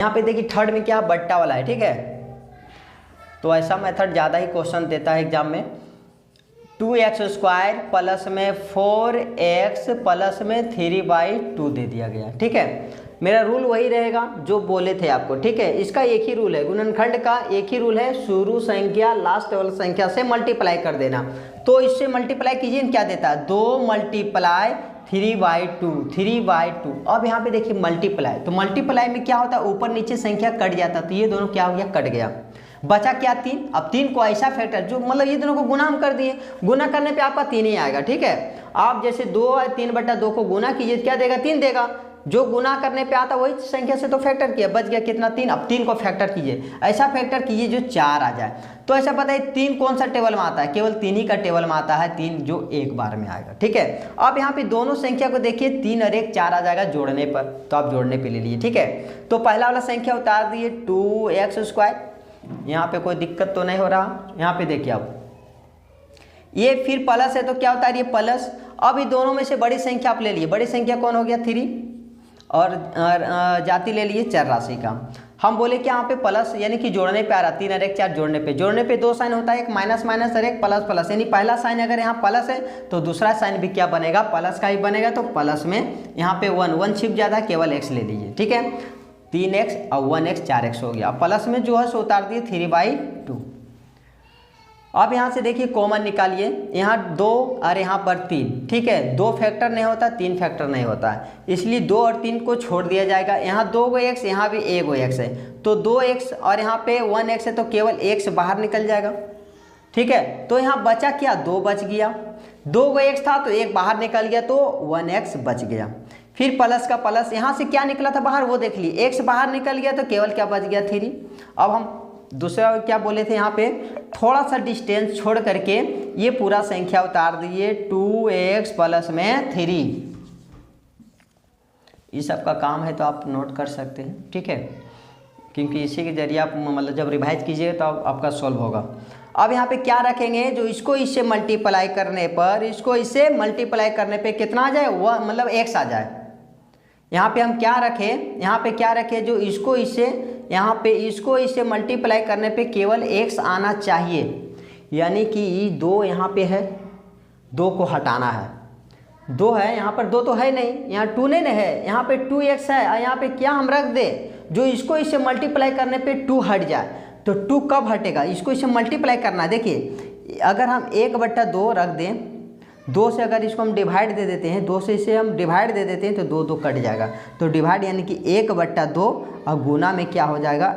यहाँ पे देखिए थर्ड में क्या बट्टा वाला है, ठीक है। तो ऐसा मेथड ज़्यादा ही क्वेश्चन देता है एग्जाम में। 2x² प्लस में 4x प्लस में 3/2 दे दिया गया, ठीक है। मेरा रूल वही रहेगा जो बोले थे आपको, ठीक है। इसका एक ही रूल है, गुणनखंड का एक ही रूल है, शुरू संख्या लास्ट वाली संख्या से मल्टीप्लाई कर देना। तो इससे मल्टीप्लाई कीजिए, क्या देता है 2 × 3/2। अब यहाँ पे देखिए मल्टीप्लाई, तो मल्टीप्लाई में क्या होता है ऊपर नीचे संख्या कट जाता, तो ये दोनों क्या हो गया, कट गया, बचा क्या 3। अब 3 को ऐसा फैक्टर जो मतलब ये दोनों को गुना हम कर दिए, गुना करने पे आपका 3 ही आएगा, ठीक है। आप जैसे 2 और 3/2 को गुना कीजिए, क्या देगा 3 देगा। जो गुना करने पे आता वही संख्या से तो फैक्टर किया, बच गया कितना 3। अब 3 को फैक्टर कीजिए, ऐसा फैक्टर कीजिए जो 4 आ जाए। तो ऐसा पता है 3 कौन सा टेबल में आता है, केवल 3 ही का टेबल में आता है, 3 जो एक बार में आएगा, ठीक है। अब यहाँ पे दोनों संख्या को देखिए 3 और 1 4 आ जाएगा जोड़ने पर, तो आप जोड़ने पे ले लीजिए, ठीक है। तो पहला वाला संख्या उतार दिए 2x², यहाँ पे कोई दिक्कत तो नहीं हो रहा। यहाँ पे देखिए आप ये फिर प्लस है तो क्या होता है ये प्लस। अब ये दोनों में से बड़ी संख्या आप ले लिए, बड़ी संख्या कौन हो गया 3, और जाति ले लिए चर राशि का। हम बोले कि यहाँ पे प्लस यानी कि जोड़ने पे आ रहा, 3 और 1 4 जोड़ने पे 2 साइन होता है, एक माइनस माइनस और एक प्लस प्लस, यानी पहला साइन अगर यहाँ प्लस है तो दूसरा साइन भी क्या बनेगा, प्लस का ही बनेगा। तो प्लस में यहाँ पे 1 छिप जाता है, केवल x ले लीजिए, ठीक है। 3x और 1x 4x हो गया। प्लस में जो है सो उतार दिए 3/2। अब यहाँ से देखिए कॉमन निकालिए, यहाँ 2 और यहाँ पर 3, ठीक है। 2 फैक्टर नहीं होता, 3 फैक्टर नहीं होता है, इसलिए 2 और 3 को छोड़ दिया जाएगा। यहाँ 2 x, यहाँ भी 1 x है, तो 2x और यहाँ पे 1x है, तो केवल x बाहर निकल जाएगा, ठीक है। तो यहाँ बचा क्या 2 बच गया, 2 x था तो 1 बाहर निकल गया, तो 1x बच गया। फिर प्लस का प्लस, यहाँ से क्या निकला था बाहर वो देख लिए, x बाहर निकल गया तो केवल क्या बच गया 3। अब हम दूसरा क्या बोले थे, यहाँ पे थोड़ा सा डिस्टेंस छोड़ करके ये पूरा संख्या उतार दिए 2x प्लस में 3। ये सब का काम है तो आप नोट कर सकते हैं, ठीक है, क्योंकि इसी के जरिए आप मतलब जब रिवाइज कीजिएगा तो आपका सॉल्व होगा। अब यहाँ पे क्या रखेंगे, जो इसको इससे मल्टीप्लाई करने पर, इसको इससे मल्टीप्लाई करने पे कितना आ जाए, वह मतलब x आ जाए। यहाँ पे हम क्या रखें, यहाँ पे क्या रखें, जो इसको इससे, यहाँ पे इसको इससे मल्टीप्लाई करने पे केवल x आना चाहिए, यानी कि 2 यहाँ पे है, 2 को हटाना है, 2 है यहाँ पर, 2 तो है नहीं, यहाँ 2 नहीं ना है, यहाँ पे 2x है, और यहाँ पे क्या हम रख दे, जो इसको इससे मल्टीप्लाई करने पे 2 हट जाए। तो 2 कब हटेगा, इसको इससे मल्टीप्लाई करना है। देखिए अगर हम 1/2 रख दें, 2 से अगर इसको हम डिवाइड दे देते हैं, 2 से इसे हम डिवाइड दे देते हैं तो 2 कट जाएगा, तो डिवाइड यानी कि 1/2 और गुना में क्या हो जाएगा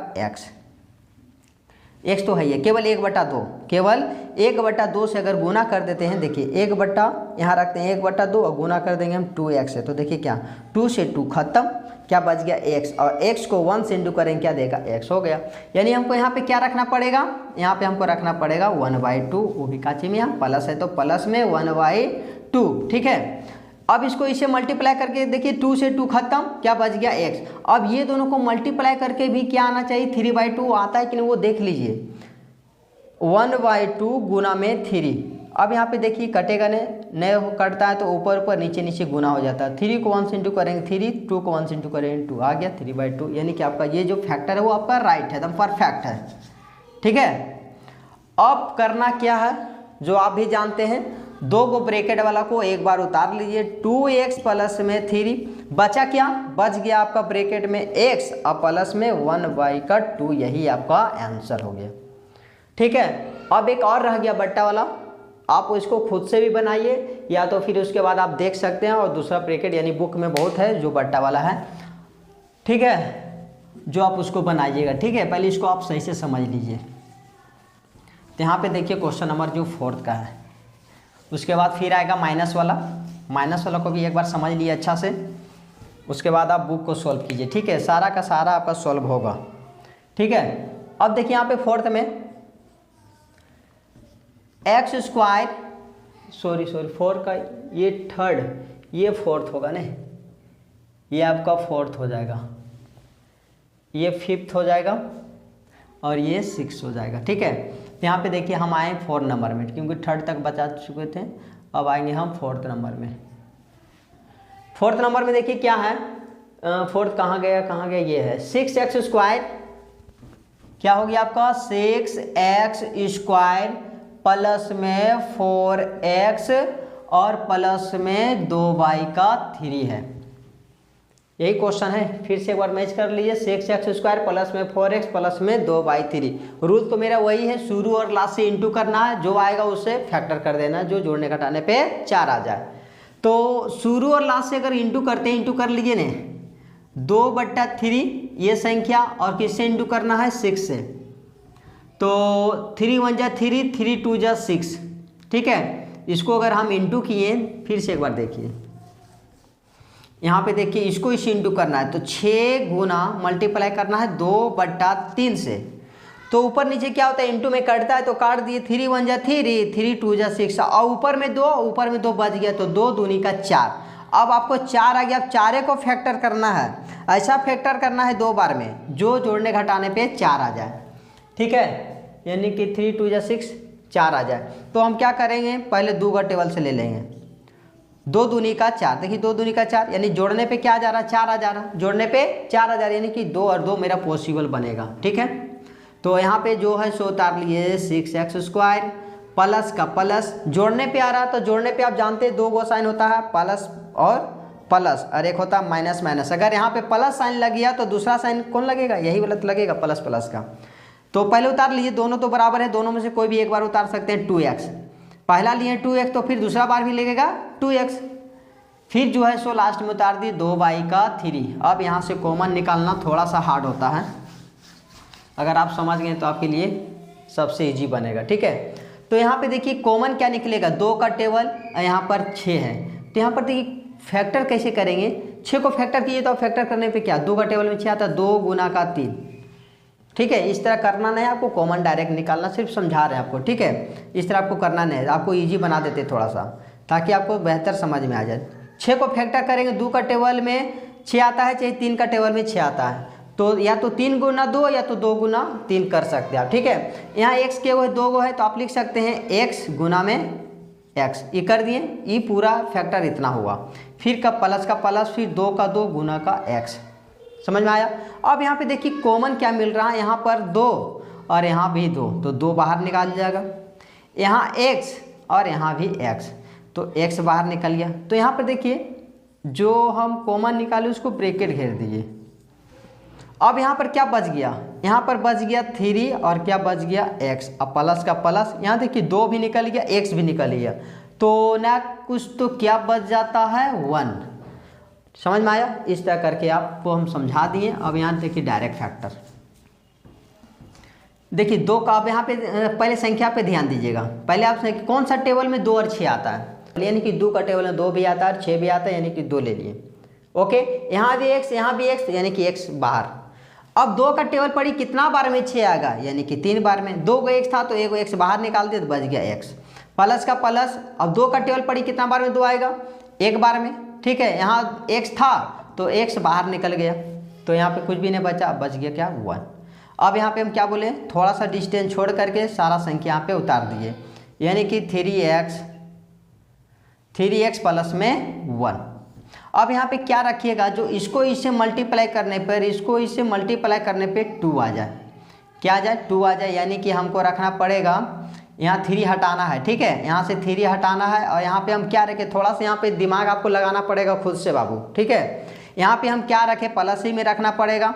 x तो है ये, केवल 1/2, केवल 1/2 से अगर गुना कर देते हैं, देखिए 1 यहाँ रखते हैं 1/2 और गुना कर देंगे हम 2x है, तो देखिए क्या 2 से 2 खत्म, क्या बच गया x, और x को 1 से इंटू करेंगे क्या देगा x हो गया। यानी हमको यहाँ पे क्या रखना पड़ेगा, यहाँ पे हमको रखना पड़ेगा 1/2, वो भी काची में यहाँ प्लस है तो प्लस में 1/2, ठीक है। अब इसको इसे मल्टीप्लाई करके देखिए 2 से 2 खत्म, क्या बच गया x। अब ये दोनों को मल्टीप्लाई करके भी क्या आना चाहिए 3/2 आता है कि नहीं वो देख लीजिए, 1/2 गुना में 3। अब यहाँ पे देखिए कटेगा नहीं कटता है तो ऊपर ऊपर नीचे नीचे गुना हो जाता है, 3 को 1 से इंटू करेंगे 3, 2 को 1 से इंटू करेंगे 2, आ गया 3/2। यानी कि आपका ये जो फैक्टर है वो आपका राइट है, एकदम परफेक्ट है, ठीक है। अब करना क्या है जो आप भी जानते हैं, 2 को ब्रैकेट वाला को एक बार उतार लीजिए, 2x प्लस में 3, बचा क्या, बच गया आपका ब्रैकेट में x और प्लस में 1/2, यही आपका आंसर हो गया, ठीक है। अब एक और रह गया बट्टा वाला, आप इसको खुद से भी बनाइए या तो फिर उसके बाद आप देख सकते हैं, और दूसरा ब्रैकेट यानी बुक में बहुत है जो बट्टा वाला है, ठीक है, जो आप उसको बनाइएगा, ठीक है। पहले इसको आप सही से समझ लीजिए। तो यहाँ पे देखिए क्वेश्चन नंबर जो 4 का है, उसके बाद फिर आएगा माइनस वाला को भी एक बार समझ लिए अच्छा से, उसके बाद आप बुक को सॉल्व कीजिए, ठीक है। सारा का सारा आपका सॉल्व होगा, ठीक है। अब देखिए यहाँ पे 4th में x², 4 का ये 3rd, ये 4th होगा ना, ये आपका 4th हो जाएगा, ये 5th हो जाएगा और ये 6 हो जाएगा, ठीक है। तो यहाँ पे देखिए हम आए 4 नंबर में, क्योंकि 3rd तक बचा चुके थे, अब आएंगे हम 4th नंबर में। 4th नंबर में देखिए क्या है, फोर्थ कहाँ गया, ये है 6x² क्या हो गया आपका 6x² प्लस में 4x और प्लस में 2y का 3 है। यही क्वेश्चन है, फिर से एक बार मैच कर लीजिए 6x² प्लस में 4x प्लस में 2y3। रूल तो मेरा वही है, शुरू और लास्ट से इंटू करना है, जो आएगा उससे फैक्टर कर देना, जो जोड़ने घटाने पे 4 आ जाए। तो शुरू और लास्ट से अगर इंटू करते हैं, इंटू कर लीजिए ने 2/3 ये संख्या, और किससे इंटू करना है 6 से, तो 3 1 जा 3, 3 2 जा 6, ठीक है। इसको अगर हम इंटू किए, फिर से एक बार देखिए यहाँ पे देखिए, इसको इसे इंटू करना है तो 6 गुना मल्टीप्लाई करना है 2/3 से, तो ऊपर नीचे क्या होता है इंटू में कटता है, तो काट दिए 3 1 जा 3, 3 2 जा 6, और ऊपर में 2 बच गया, तो 2 दूनी का 4। अब आपको 4 आ गया, अब 4 को फैक्टर करना है, ऐसा फैक्टर करना है 2 बार में जो जोड़ने घटाने पे 4 आ जाए, ठीक है, यानी कि 3 2 जा 6 4 आ जाए। तो हम क्या करेंगे, पहले 2 का टेबल से ले लेंगे, 2 दूनी का 4, देखिए 2 दूनी का 4, यानी जोड़ने पे क्या आ जा रहा है 4 आ जा रहा है, जोड़ने पे 4 आ जा रहा है, यानी कि 2 और 2 मेरा पॉसिबल बनेगा, ठीक है। तो यहाँ पे जो है सो उतार लिए 6x² प्लस का प्लस, जोड़ने पे आ रहा है तो जोड़ने पे आप जानते हैं 2 गो साइन होता है, प्लस और प्लस, और एक होता है माइनस माइनस। अगर यहाँ पे प्लस साइन लग गया तो दूसरा साइन कौन लगेगा, यही वाला लगेगा प्लस प्लस का। तो पहले उतार लीजिए, दोनों तो बराबर है, दोनों में से कोई भी एक बार उतार सकते हैं। 2x पहला लिए 2x, तो फिर दूसरा बार भी लगेगा 2x, फिर जो है सो लास्ट में उतार दिए 2y का 3। अब यहाँ से कॉमन निकालना थोड़ा सा हार्ड होता है, अगर आप समझ गए तो आपके लिए सबसे इजी बनेगा, ठीक है। तो यहाँ पे देखिए कॉमन क्या निकलेगा, 2 का टेबल, यहाँ पर 6 है, तो यहाँ पर देखिए फैक्टर कैसे करेंगे, 6 को फैक्टर कीजिए तो फैक्टर करने पे क्या 2 का टेबल में 6 आता है, 2 गुना का 3, ठीक है। इस तरह करना नहीं, आपको कॉमन डायरेक्ट निकालना, सिर्फ समझा रहे हैं आपको, ठीक है। इस तरह आपको करना नहीं है, आपको ईजी बना देते थोड़ा सा, ताकि आपको बेहतर समझ में आ जाए। 6 को फैक्टर करेंगे, 2 का टेबल में 6 आता है, चाहे 3 का टेबल में 6 आता है, तो या तो 3 गुना 2 या तो 2 गुना 3 कर सकते हैं आप, ठीक है। यहाँ x के वो 2 गो है, तो आप लिख सकते हैं x गुना में x, ये कर दिए, ये पूरा फैक्टर इतना हुआ, फिर का प्लस का प्लस, फिर 2 का 2 गुना का x, समझ में आया। अब यहाँ पे देखिए कॉमन क्या मिल रहा है, यहाँ पर 2 और यहाँ भी 2, तो 2 बाहर निकाल जाएगा, यहाँ x और यहाँ भी x, तो x बाहर निकल गया। तो यहाँ पर देखिए जो हम कॉमन निकाले उसको ब्रैकेट घेर दीजिए। अब यहाँ पर क्या बच गया, यहाँ पर बच गया 3 और क्या बच गया x, अब प्लस का प्लस, यहाँ देखिए 2 भी निकल गया, x भी निकल गया, तो ना कुछ तो क्या बच जाता है 1, समझ में आया। इस तरह करके आपको हम समझा दिए। अब यहाँ देखिए डायरेक्ट फैक्टर, देखिए 2 का, अब यहाँ पे पहले संख्या पे ध्यान दीजिएगा, पहले आप कौन सा टेबल में 2 और 6 आता है, यानी कि 2 का टेबल में 2 भी आता है और 6 भी आता है, यानी कि 2 ले लिए, ओके। यहाँ भी x, यहाँ भी x, यानी कि x बाहर। अब 2 का टेबल पड़ी कितना बार में 6 आएगा, यानी कि 3 बार में, 2 गो x था तो 1 गो x बाहर निकाल दिया तो बच गया x, प्लस का प्लस। अब 2 का टेबल पड़ी कितना बार में 2 आएगा, 1 बार में, ठीक है। यहाँ x था तो x बाहर निकल गया, तो यहाँ पे कुछ भी नहीं बचा, बच गया क्या 1। अब यहाँ पे हम क्या बोले, थोड़ा सा डिस्टेंस छोड़ करके सारा संख्या यहाँ पे उतार दिए, यानी कि 3x प्लस में 1। अब यहाँ पे क्या रखिएगा, जो इसको इससे मल्टीप्लाई करने पर, इसको इससे मल्टीप्लाई करने पे 2 आ जाए, क्या आ जाए 2 आ जाए, यानी कि हमको रखना पड़ेगा, यहाँ 3 हटाना है, ठीक है, यहाँ से 3 हटाना है, और यहाँ पे हम क्या रखें, थोड़ा सा यहाँ पे दिमाग आपको लगाना पड़ेगा खुद से बाबू, ठीक है। यहाँ पे हम क्या रखें, प्लस ही में रखना पड़ेगा,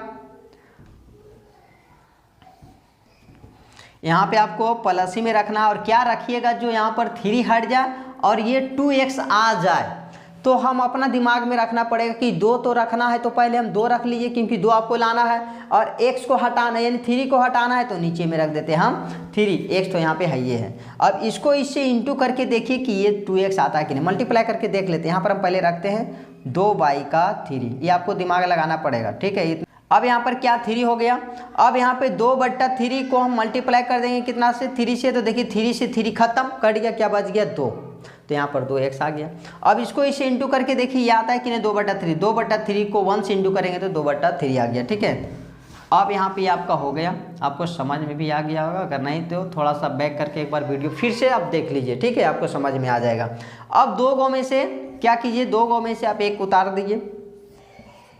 यहाँ पे आपको प्लस ही में रखना है, और क्या रखिएगा जो यहाँ पर 3 हट जाए और ये 2x आ जाए, तो हम अपना दिमाग में रखना पड़ेगा कि 2 तो रखना है, तो पहले हम 2 रख लीजिए, क्योंकि 2 आपको लाना है, और x को हटाना है, यानी 3 को हटाना है, तो नीचे में रख देते हैं हम 3, x तो यहाँ पे है ये है। अब इसको इससे इंटू करके देखिए कि ये 2x आता है कि नहीं, मल्टीप्लाई करके देख लेते हैं। यहाँ पर हम पहले रखते हैं 2y का 3, ये आपको दिमाग लगाना पड़ेगा, ठीक है। अब यहाँ पर क्या 3 हो गया, अब यहाँ पे 2/3 को हम मल्टीप्लाई कर देंगे कितना से, 3 से, तो देखिए 3 से 3 खत्म, कट गया, क्या बच गया 2, तो यहाँ पर 2x आ गया। अब इसको इसे इंटू करके देखिए ये आता है कि नहीं 2/3, 2/3 को 1 से इंटू करेंगे तो 2/3 आ गया, ठीक है। अब यहाँ पे आपका हो गया, आपको समझ में भी आ गया होगा, अगर नहीं तो थोड़ा सा बैक करके एक बार वीडियो फिर से आप देख लीजिए, ठीक है, आपको समझ में आ जाएगा। अब 2 गो में से क्या कीजिए, 2 गो में से आप 1 उतार दीजिए,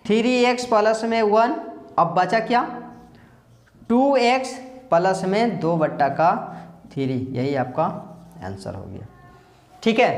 3x प्लस में 1, अब बचा क्या 2x प्लस में 2/3, यही आपका आंसर हो गया। ठीक है।